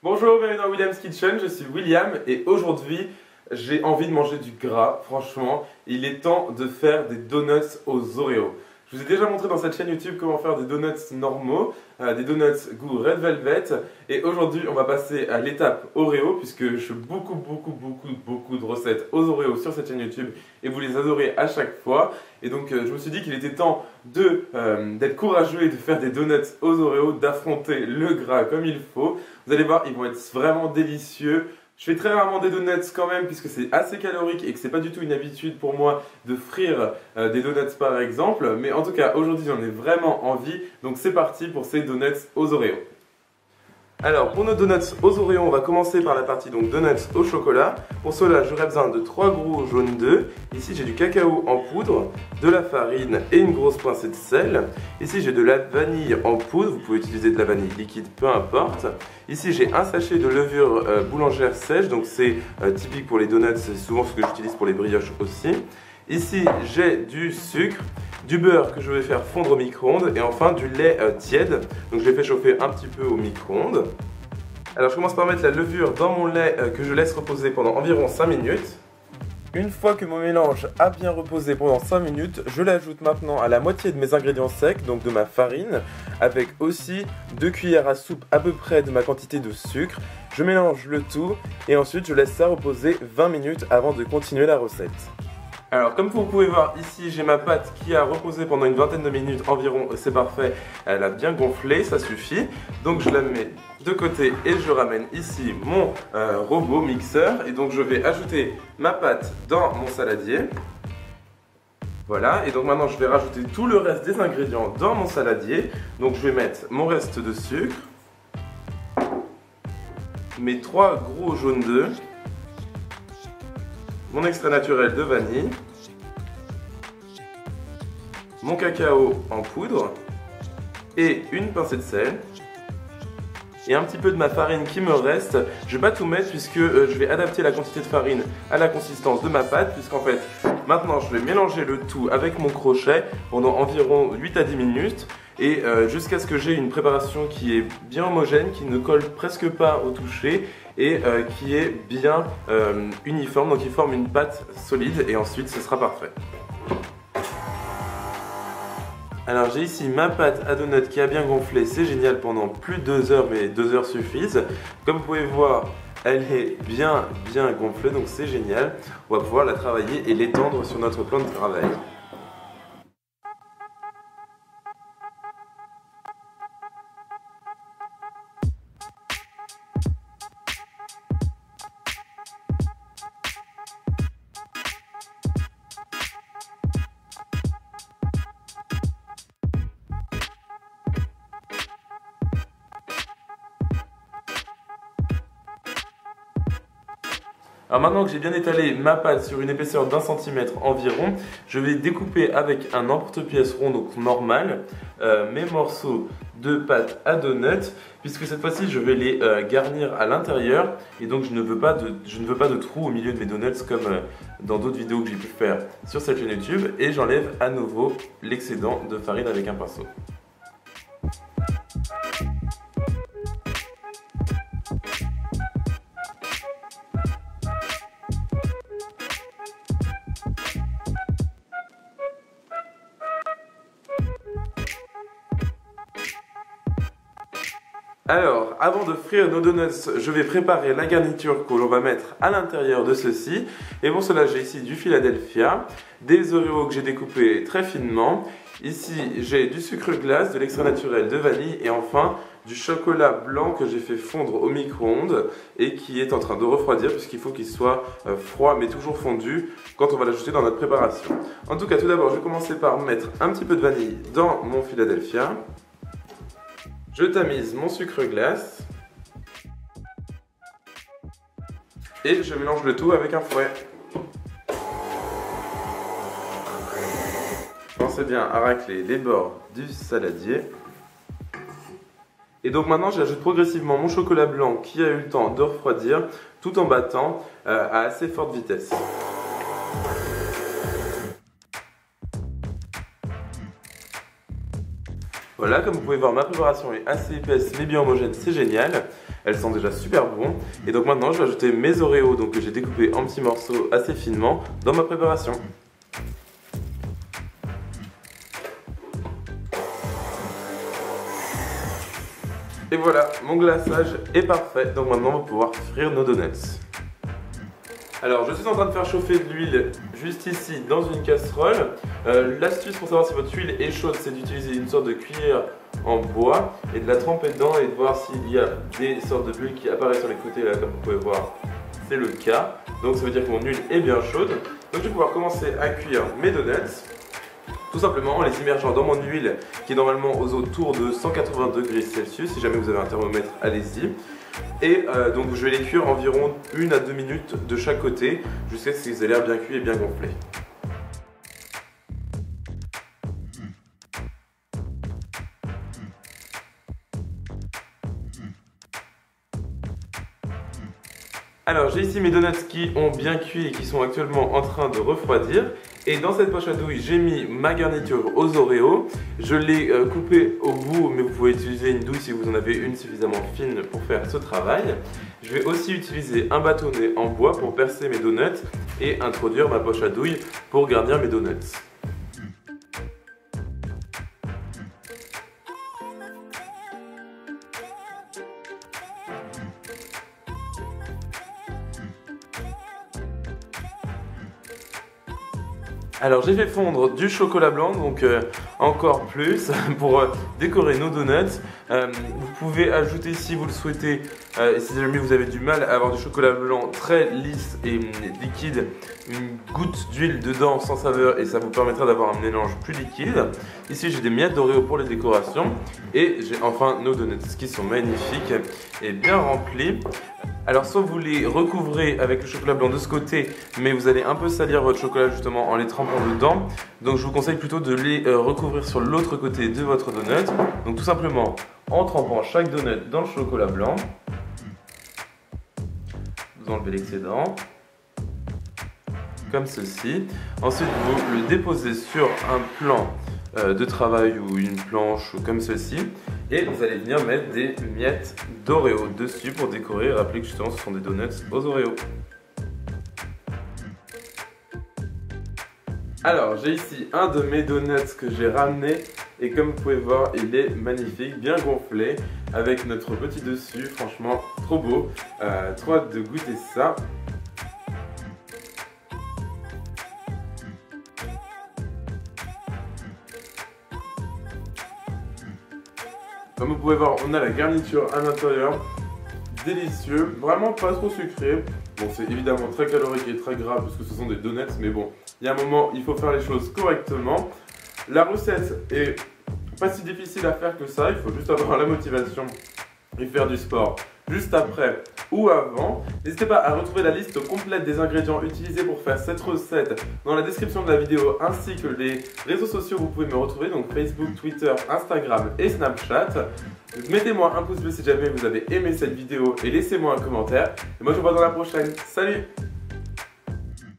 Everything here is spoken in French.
Bonjour, bienvenue dans William's Kitchen, je suis William et aujourd'hui j'ai envie de manger du gras, franchement, il est temps de faire des donuts aux Oreos. Je vous ai déjà montré dans cette chaîne YouTube comment faire des donuts normaux, des donuts goût Red Velvet et aujourd'hui on va passer à l'étape Oreo puisque je fais beaucoup de recettes aux Oreos sur cette chaîne YouTube et vous les adorez à chaque fois et donc je me suis dit qu'il était temps d'être courageux et de faire des donuts aux Oreos, d'affronter le gras comme il faut. Vous allez voir, ils vont être vraiment délicieux. Je fais très rarement des donuts quand même puisque c'est assez calorique et que c'est pas du tout une habitude pour moi de frire des donuts par exemple. Mais en tout cas aujourd'hui j'en ai vraiment envie. Donc c'est parti pour ces donuts aux Oreos. Alors pour nos donuts aux Oreos on va commencer par la partie donc donuts au chocolat. Pour cela j'aurai besoin de 3 gros jaunes d'œufs. Ici j'ai du cacao en poudre, de la farine et une grosse pincée de sel. Ici j'ai de la vanille en poudre, vous pouvez utiliser de la vanille liquide, peu importe. Ici j'ai un sachet de levure boulangère sèche, donc c'est typique pour les donuts, c'est souvent ce que j'utilise pour les brioches aussi. Ici j'ai du sucre, du beurre que je vais faire fondre au micro-ondes et enfin du lait tiède, donc je l'ai fait chauffer un petit peu au micro-ondes. Alors je commence par mettre la levure dans mon lait que je laisse reposer pendant environ 5 minutes. Une fois que mon mélange a bien reposé pendant 5 minutes, je l'ajoute maintenant à la moitié de mes ingrédients secs, donc de ma farine, avec aussi 2 cuillères à soupe à peu près de ma quantité de sucre. Je mélange le tout et ensuite je laisse ça reposer 20 minutes avant de continuer la recette. Alors comme vous pouvez voir ici j'ai ma pâte qui a reposé pendant une vingtaine de minutes environ, c'est parfait, elle a bien gonflé, ça suffit. Donc je la mets de côté et je ramène ici mon robot mixeur et donc je vais ajouter ma pâte dans mon saladier. Voilà, et donc maintenant je vais rajouter tout le reste des ingrédients dans mon saladier. Donc je vais mettre mon reste de sucre, mes 3 gros jaunes d'œufs, mon extrait naturel de vanille, mon cacao en poudre et une pincée de sel et un petit peu de ma farine qui me reste. Je vais pas tout mettre puisque je vais adapter la quantité de farine à la consistance de ma pâte puisqu'en fait maintenant je vais mélanger le tout avec mon crochet pendant environ 8 à 10 minutes et jusqu'à ce que j'ai une préparation qui est bien homogène, qui ne colle presque pas au toucher et qui est bien uniforme, donc il forme une pâte solide et ensuite ce sera parfait. Alors j'ai ici ma pâte à donuts qui a bien gonflé, c'est génial pendant plus de 2 heures, mais 2 heures suffisent. Comme vous pouvez voir, elle est bien gonflée, donc c'est génial. On va pouvoir la travailler et l'étendre sur notre plan de travail. Alors maintenant que j'ai bien étalé ma pâte sur une épaisseur d'1 centimètre environ, je vais découper avec un emporte-pièce rond, donc normal, mes morceaux de pâte à donuts, puisque cette fois-ci je vais les garnir à l'intérieur et donc je ne veux pas de trou au milieu de mes donuts comme dans d'autres vidéos que j'ai pu faire sur cette chaîne YouTube, et j'enlève à nouveau l'excédent de farine avec un pinceau. Alors, avant de frire nos donuts, je vais préparer la garniture que l'on va mettre à l'intérieur de ceci. Et pour cela, j'ai ici du Philadelphia, des Oreos que j'ai découpés très finement. Ici, j'ai du sucre glace, de l'extrait naturel de vanille et enfin du chocolat blanc que j'ai fait fondre au micro-ondes et qui est en train de refroidir puisqu'il faut qu'il soit froid mais toujours fondu quand on va l'ajouter dans notre préparation. En tout cas, tout d'abord, je vais commencer par mettre un petit peu de vanille dans mon Philadelphia. Je tamise mon sucre glace et je mélange le tout avec un fouet. Pensez bien à racler les bords du saladier. Et donc maintenant j'ajoute progressivement mon chocolat blanc qui a eu le temps de refroidir tout en battant à assez forte vitesse. Voilà, comme vous pouvez voir, ma préparation est assez épaisse mais bien homogène, c'est génial. Elles sentent déjà super bon. Et donc maintenant, je vais ajouter mes Oreos donc, que j'ai découpés en petits morceaux assez finement dans ma préparation. Et voilà, mon glaçage est parfait. Donc maintenant, on va pouvoir frire nos donuts. Alors, je suis en train de faire chauffer de l'huile juste ici dans une casserole. L'astuce pour savoir si votre huile est chaude, c'est d'utiliser une sorte de cuillère en bois et de la tremper dedans et de voir s'il y a des sortes de bulles qui apparaissent sur les côtés là, comme vous pouvez voir. C'est le cas. Donc ça veut dire que mon huile est bien chaude. Donc je vais pouvoir commencer à cuire mes donuts. Tout simplement en les immergeant dans mon huile qui est normalement aux alentours de 180 degrés Celsius. Si jamais vous avez un thermomètre, allez-y. Et donc je vais les cuire environ 1 à 2 minutes de chaque côté jusqu'à ce qu'ils aient l'air bien cuits et bien gonflés. Alors j'ai ici mes donuts qui ont bien cuit et qui sont actuellement en train de refroidir. Et dans cette poche à douille, j'ai mis ma garniture aux Oreos. Je l'ai coupée au bout, mais vous pouvez utiliser une douille si vous en avez une suffisamment fine pour faire ce travail. Je vais aussi utiliser un bâtonnet en bois pour percer mes donuts et introduire ma poche à douille pour garnir mes donuts. Alors j'ai fait fondre du chocolat blanc, donc encore plus pour décorer nos donuts. Vous pouvez ajouter si vous le souhaitez, si jamais vous avez du mal à avoir du chocolat blanc très lisse et liquide, une goutte d'huile dedans sans saveur et ça vous permettra d'avoir un mélange plus liquide. Ici j'ai des miettes d'Oreo pour les décorations et j'ai enfin nos donuts qui sont magnifiques et bien remplis. Alors soit vous les recouvrez avec le chocolat blanc de ce côté, mais vous allez un peu salir votre chocolat justement en les trempant dedans. Donc je vous conseille plutôt de les recouvrir sur l'autre côté de votre donut. Donc tout simplement en trempant chaque donut dans le chocolat blanc. Vous enlevez l'excédent. Comme ceci. Ensuite vous le déposez sur un plan de travail ou une planche comme ceci. Et vous allez venir mettre des miettes d'Oreo dessus pour décorer. Rappelez que justement ce sont des donuts aux Oreos. Alors j'ai ici un de mes donuts que j'ai ramené et comme vous pouvez voir il est magnifique, bien gonflé avec notre petit dessus, franchement trop beau. Trop hâte de goûter ça. Comme vous pouvez voir, on a la garniture à l'intérieur, délicieux, vraiment pas trop sucré. Bon, c'est évidemment très calorique et très gras puisque ce sont des donuts, mais bon, il y a un moment, il faut faire les choses correctement. La recette est pas si difficile à faire que ça, il faut juste avoir la motivation et faire du sport juste après ou avant. N'hésitez pas à retrouver la liste complète des ingrédients utilisés pour faire cette recette dans la description de la vidéo ainsi que les réseaux sociaux où vous pouvez me retrouver, donc Facebook, Twitter, Instagram et Snapchat. Mettez-moi un pouce bleu si jamais vous avez aimé cette vidéo et laissez-moi un commentaire. Et moi je vous vois dans la prochaine. Salut!